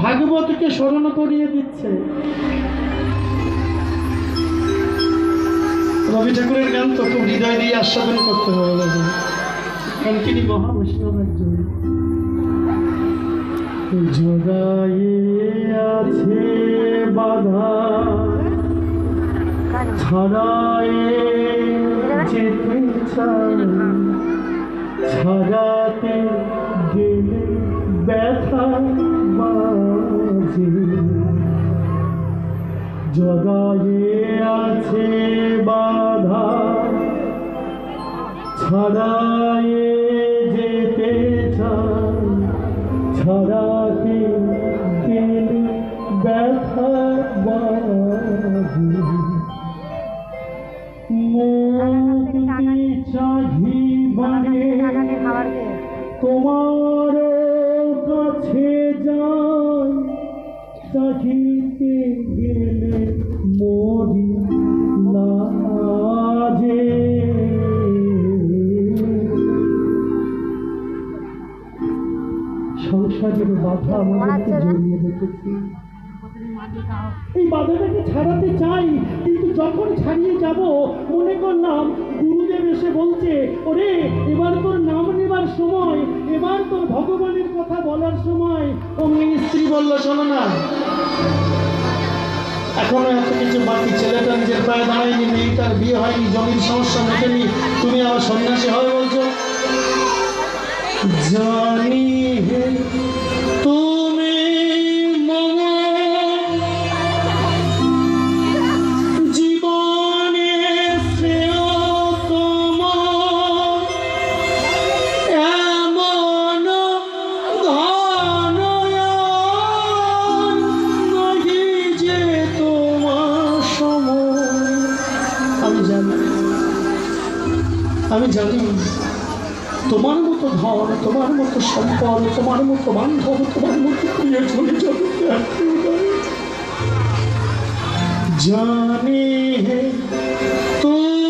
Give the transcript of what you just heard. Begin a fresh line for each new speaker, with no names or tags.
ভাগবতকে স্মরণ করিয়ে দিচ্ছে। রবি ঠাকুরের গান তো খুব হৃদয় দিয়ে আস্বাদন করতে হবে, কারণ তিনি মহাবৈষ্ণব একজন। জোড়ায়ে আছে বাধা, ছাড়ায়ে যেতে চাই, ছাড়াতে গেলে ব্যথা বাজে। জগায়ে আছে বাধা, ছাড়ায়ে যেতে চাই, ছাড়াতে গেলে ব্যথা বাজে। মুক্তি চাহিবারে তোমার কাছে যাই, চাহিতে গেলে মরি লাজে। সংসারের বাধা আমাদেরকে জড়িয়ে রেখেছে, এই বাধাটাকে ছাড়াতে চাই, কিন্তু যখন ছাড়িয়ে যাব মনে করলাম গুরুদেব এসে বলছে, ওরে এবার তোর নাম নেবার সময়, এবার তোর ভগবানের কথা বলার সময়। অমনি স্ত্রী বলল, শোনো না, এখনো এত কিছু বাকি, ছেলেটা নিজের পায়ে দাঁড়ায়নি, মেয়েটার বিয়ে হয়নি, জমির সমস্যা মেটেনি, তুমি আবার সন্ন্যাসী হবে বলছো। জানি তুমি আমি জানি তোমার মতো ধন, তোমার মতো সম্পদ, তোমার মতো বান্ধব, তোমার মতো প্রিয়জন জগতে জানি তুমি